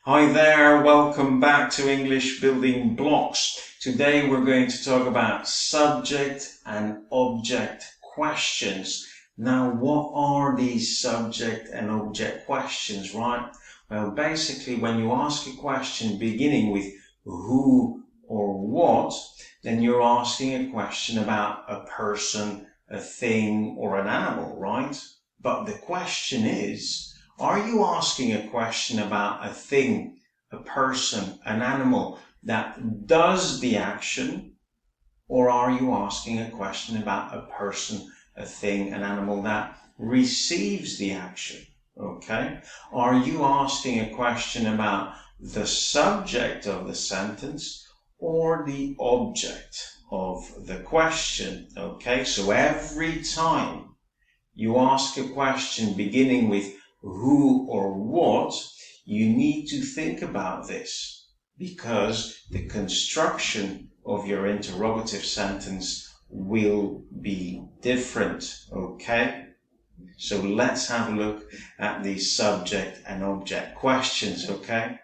Hi there, welcome back to English Building Blocks. Today we're going to talk about subject and object questions. Now, what are these subject and object questions, right? Well, basically, when you ask a question beginning with who or what, then you're asking a question about a person, a thing, or an animal, right? But the question is, are you asking a question about a thing, a person, an animal that does the action? Or are you asking a question about a person, a thing, an animal that receives the action? Okay? Are you asking a question about the subject of the sentence or the object of the question? Okay? So every time you ask a question beginning with who or what, you need to think about this because the construction of your interrogative sentence will be different, okay? So let's have a look at these subject and object questions, okay?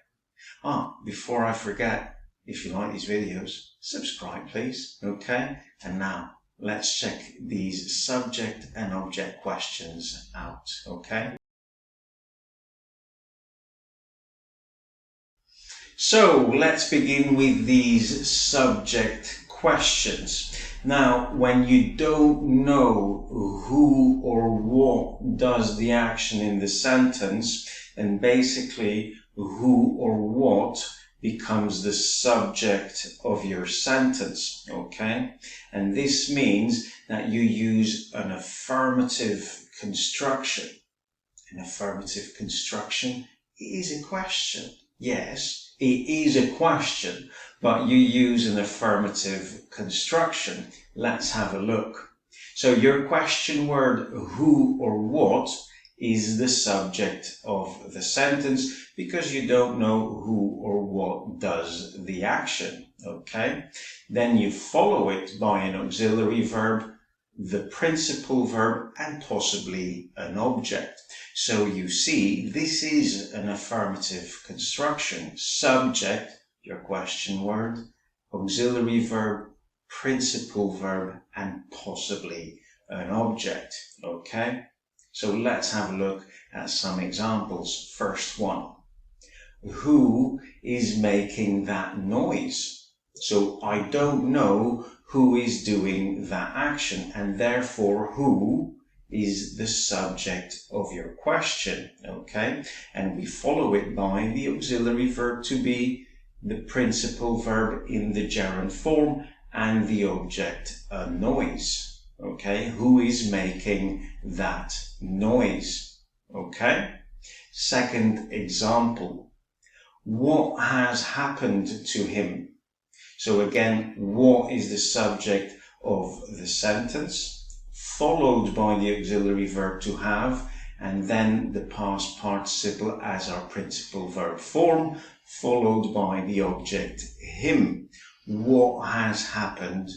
Before I forget, if you like these videos, subscribe please, okay? And now, let's check these subject and object questions out, okay? So let's begin with these subject questions. Now, when you don't know who or what does the action in the sentence, then basically who or what becomes the subject of your sentence, okay? And this means that you use an affirmative construction. An affirmative construction is a question. Yes, it is a question, but you use an affirmative construction. Let's have a look. So your question word who or what is the subject of the sentence because you don't know who or what does the action, okay? Then you follow it by an auxiliary verb, the principal verb, and possibly an object. So you see, this is an affirmative construction. Subject, your question word, auxiliary verb, principal verb, and possibly an object, okay? So let's have a look at some examples. First one, who is making that noise? So I don't know who is doing that action, and therefore who is the subject of your question, okay? And we follow it by the auxiliary verb to be, the principal verb in the gerund form, and the object, a noise, okay? Who is making that noise, okay? Second example, what has happened to him? So again, what is the subject of the sentence, followed by the auxiliary verb to have, and then the past participle as our principal verb form, followed by the object him. What has happened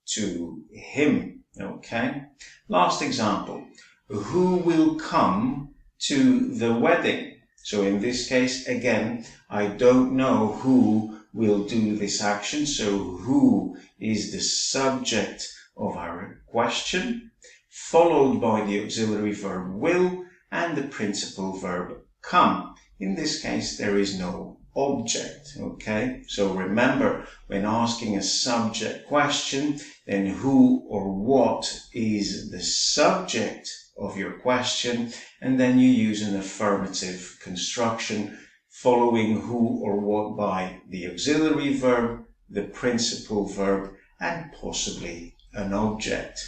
to him? Okay. Last example, who will come to the wedding? So in this case, again, I don't know who will do this action. So who is the subject of our question, followed by the auxiliary verb will and the principal verb come. In this case, there is no object, okay? So remember, when asking a subject question, then who or what is the subject of your question, and then you use an affirmative construction following who or what by the auxiliary verb, the principal verb, and possibly an object.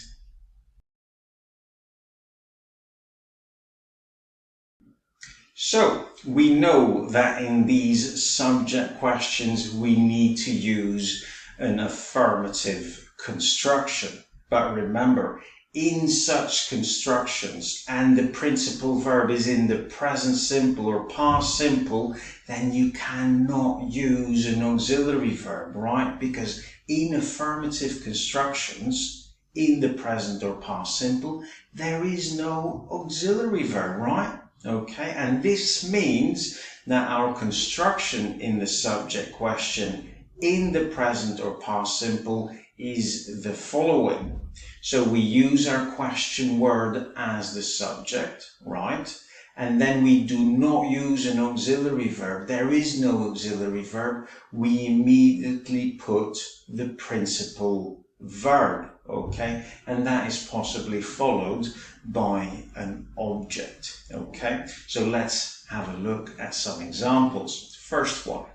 So we know that in these subject questions we need to use an affirmative construction. But remember, in such constructions, and the principal verb is in the present simple or past simple, then you cannot use an auxiliary verb, right? Because in affirmative constructions, in the present or past simple, there is no auxiliary verb, right? Okay, and this means that our construction in the subject question in the present or past simple is the following. So we use our question word as the subject, right? And then we do not use an auxiliary verb. There is no auxiliary verb. We immediately put the principal verb, okay? And that is possibly followed by an object, okay? So let's have a look at some examples. First one,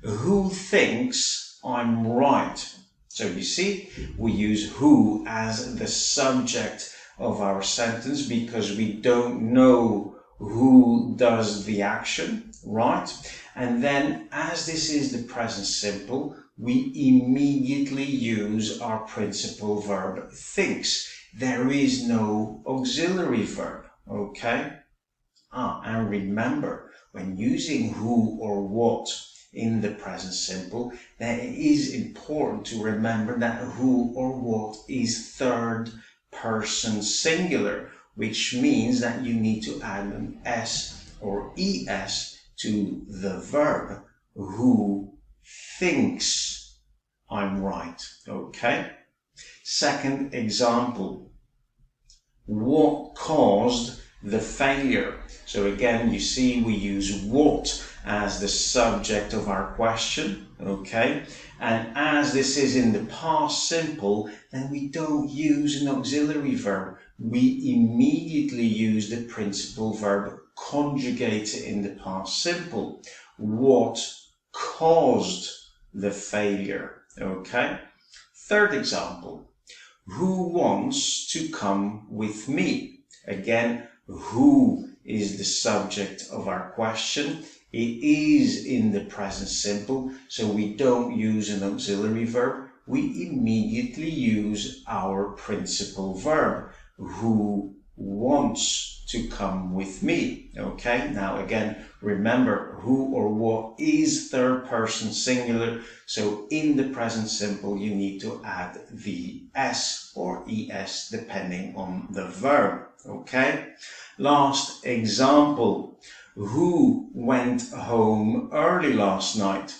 who thinks I'm right? So you see, we use who as the subject of our sentence because we don't know who does the action, right? And then as this is the present simple, we immediately use our principal verb thinks. There is no auxiliary verb, okay? And remember, when using who or what in the present simple, that it is important to remember that who or what is third person singular, which means that you need to add an S or ES to the verb who thinks I'm right, okay? Second example, what caused the failure? So again, you see we use what as the subject of our question, okay? And as this is in the past simple, then we don't use an auxiliary verb. We immediately use the principal verb conjugated in the past simple. What caused the failure, okay? Third example, who wants to come with me? Again, who is the subject of our question. It is in the present simple, so we don't use an auxiliary verb. We immediately use our principal verb, who wants to come with me. Okay, now again, remember who or what is third person singular, so in the present simple you need to add the S or ES depending on the verb. Okay, last example, who went home early last night?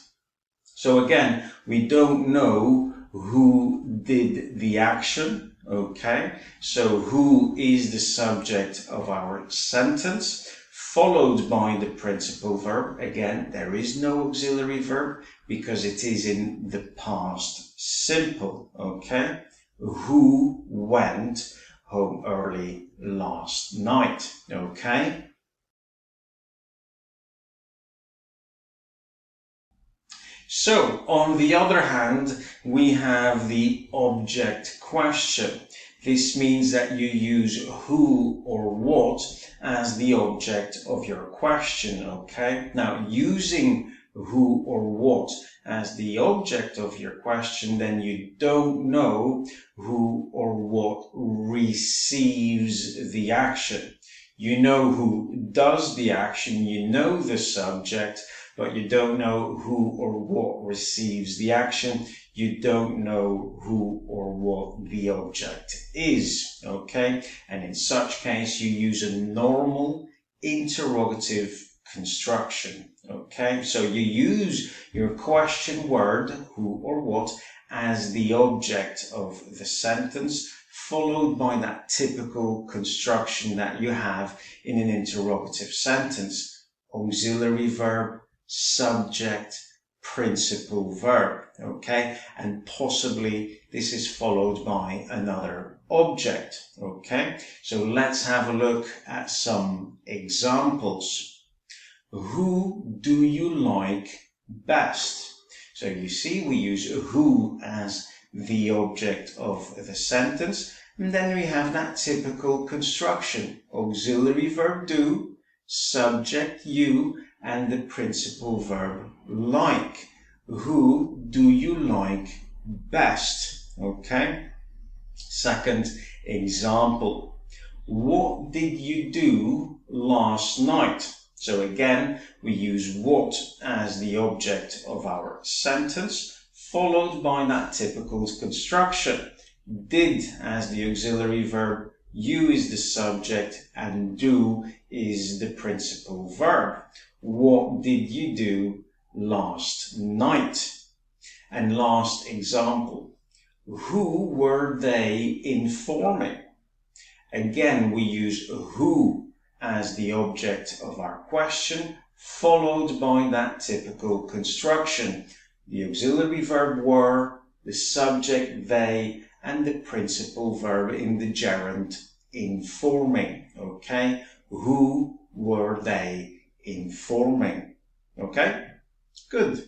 So again, we don't know who did the action, okay? So who is the subject of our sentence, followed by the principal verb. Again, there is no auxiliary verb because it is in the past simple, okay? Who went home early last night, okay? So, on the other hand, we have the object question. This means that you use who or what as the object of your question, okay? Now, using who or what as the object of your question, then you don't know who or what receives the action. You know who does the action, you know the subject, but you don't know who or what receives the action. You don't know who or what the object is, okay? And in such case, you use a normal interrogative construction, okay? So you use your question word, who or what, as the object of the sentence, followed by that typical construction that you have in an interrogative sentence. Auxiliary verb, subject, principal verb, okay? And possibly this is followed by another object, okay? So let's have a look at some examples. Who do you like best? So you see we use who as the object of the sentence, and then we have that typical construction. Auxiliary verb do, subject you, and the principal verb like. Who do you like best? Okay. Second example. What did you do last night? So again, we use what as the object of our sentence, followed by that typical construction. Did as the auxiliary verb, you is the subject, and do is the principal verb. What did you do last night? And last example, who were they informing? Again, we use who as the object of our question, followed by that typical construction. The auxiliary verb were, the subject they, and the principal verb in the gerund informing. Okay? Who were they informing? Okay? Good.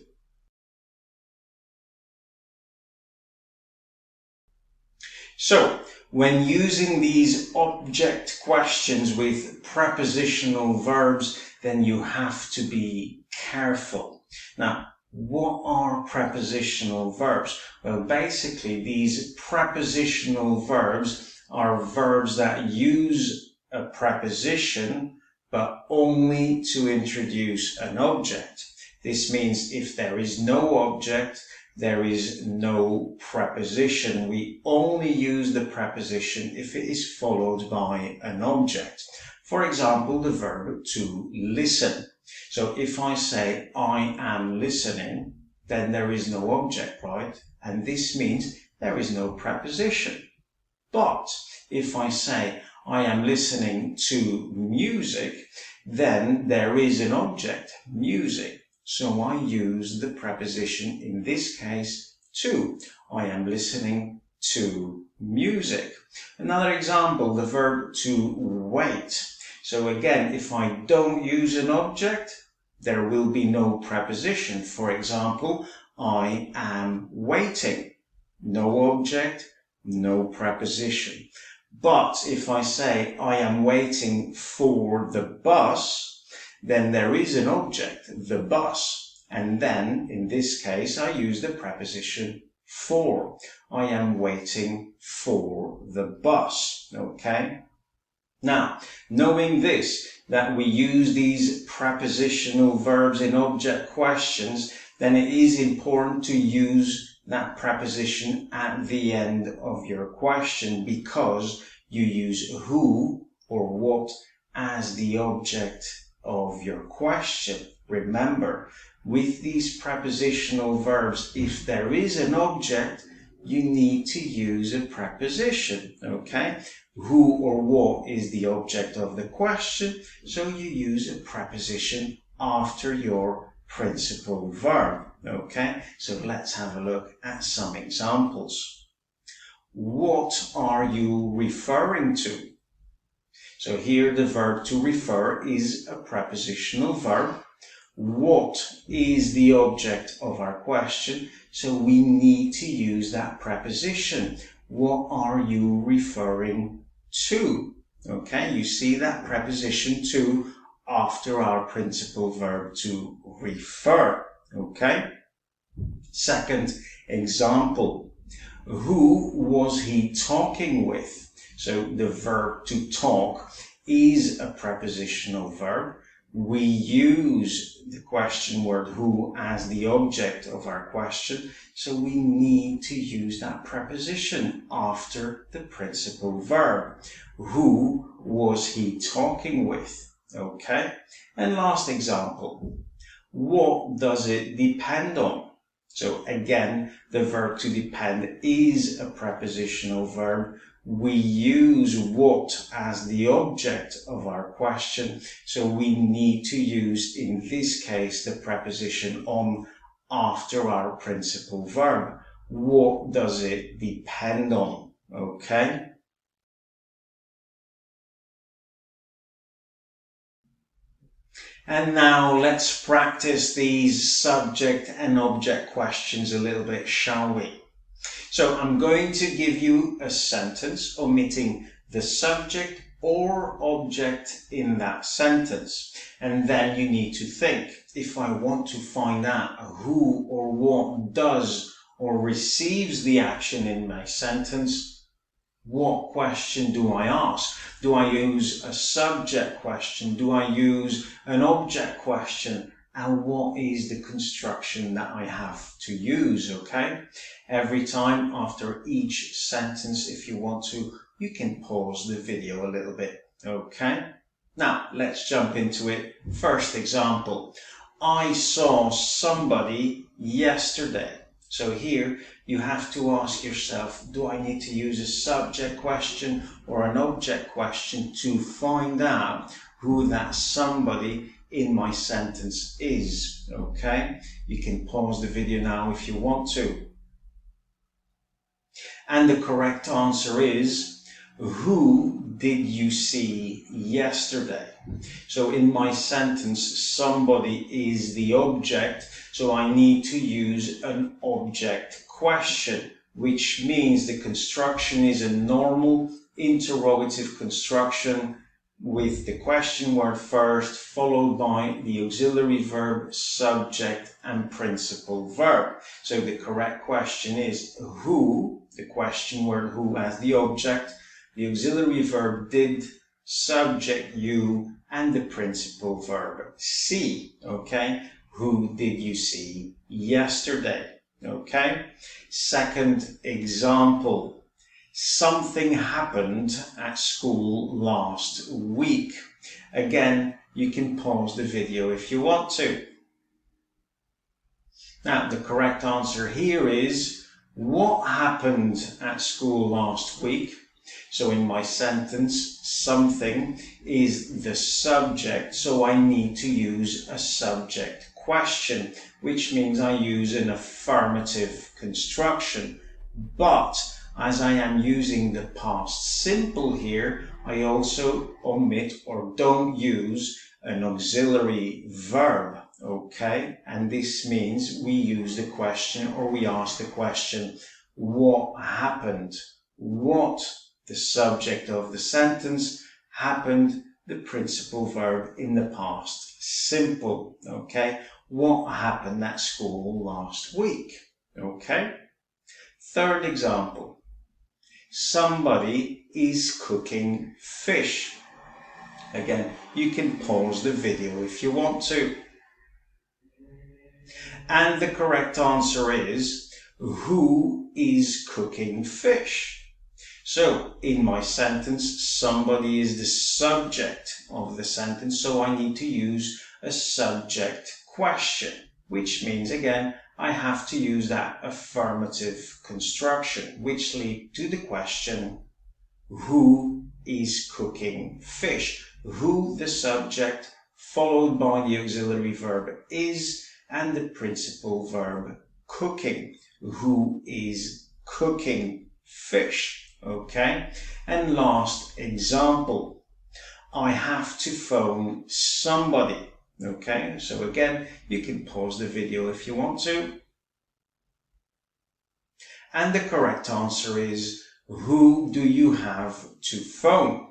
So, when using these object questions with prepositional verbs, then you have to be careful. Now, what are prepositional verbs? Well, basically, these prepositional verbs are verbs that use a preposition, but only to introduce an object. This means if there is no object, there is no preposition. We only use the preposition if it is followed by an object. For example, the verb to listen. So if I say, I am listening, then there is no object, right? And this means there is no preposition. But if I say, I am listening to music, then there is an object, music. So I use the preposition, in this case, to. I am listening to music. Another example, the verb to wait. So again, if I don't use an object, there will be no preposition. For example, I am waiting. No object, no preposition. But if I say I am waiting for the bus, then there is an object, the bus. And then, in this case, I use the preposition for. I am waiting for the bus. Okay? Now, knowing this, that we use these prepositional verbs in object questions, then it is important to use that preposition at the end of your question, because you use who or what as the object of your question. Remember, with these prepositional verbs, if there is an object, you need to use a preposition, okay? Who or what is the object of the question, so you use a preposition after your principal verb, okay? So let's have a look at some examples. What are you referring to? So here the verb to refer is a prepositional verb. What is the object of our question? So we need to use that preposition. What are you referring to? Okay, you see that preposition to after our principal verb to refer. Okay. Second example. Who was he talking with? So the verb to talk is a prepositional verb. We use the question word who as the object of our question, so we need to use that preposition after the principal verb. Who was he talking with? Okay. And last example. What does it depend on? So again, the verb to depend is a prepositional verb. We use what as the object of our question, so we need to use, in this case, the preposition on after our principal verb. What does it depend on? Okay? And now let's practice these subject and object questions a little bit, shall we? So I'm going to give you a sentence omitting the subject or object in that sentence. And then you need to think, if I want to find out who or what does or receives the action in my sentence, what question do I ask? Do I use a subject question? Do I use an object question? And what is the construction that I have to use, okay? Every time after each sentence, if you want to, you can pause the video a little bit, okay? Now, let's jump into it. First example, I saw somebody yesterday. So here you have to ask yourself, do I need to use a subject question or an object question to find out who that somebody in my sentence is? Okay, you can pause the video now if you want to. And the correct answer is, who did you see yesterday? So in my sentence, somebody is the object, so I need to use an object question, which means the construction is a normal interrogative construction with the question word first, followed by the auxiliary verb, subject, and principal verb. So the correct question is who, the question word who as the object, the auxiliary verb did, subject you, and the principal verb see. Okay, who did you see yesterday? Okay, second example. Something happened at school last week. Again, you can pause the video if you want to. Now, the correct answer here is, what happened at school last week? So in my sentence, something is the subject, so I need to use a subject question, which means I use an affirmative construction. But as I am using the past simple here, I also omit or don't use an auxiliary verb, okay? And this means we use the question, or we ask the question, what happened? What, the subject of the sentence, happened, the principal verb in the past simple, okay? What happened at school last week, okay? Third example. Somebody is cooking fish. Again, you can pause the video if you want to. And the correct answer is, who is cooking fish? So, in my sentence, somebody is the subject of the sentence, so I need to use a subject question, which means, again, I have to use that affirmative construction, which leads to the question, who is cooking fish? Who, the subject, followed by the auxiliary verb is, and the principal verb cooking. Who is cooking fish? Okay. And last example, I have to phone somebody. Okay, so again, you can pause the video if you want to. And the correct answer is, who do you have to phone?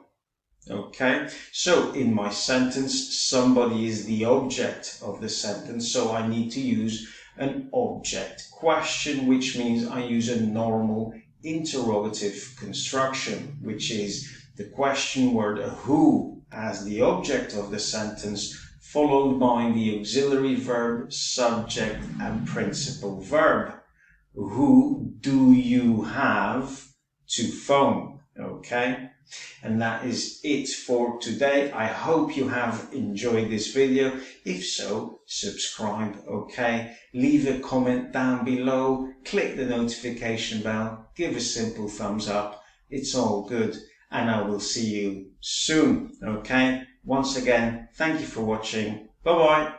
Okay, so in my sentence, somebody is the object of the sentence, so I need to use an object question, which means I use a normal interrogative construction, which is the question word who as the object of the sentence, followed by the auxiliary verb, subject, and principal verb. Who do you have to phone? Okay, and that is it for today. I hope you have enjoyed this video. If so, subscribe, okay? Leave a comment down below, click the notification bell, give a simple thumbs up. It's all good, and I will see you soon, okay? Once again, thank you for watching. Bye-bye.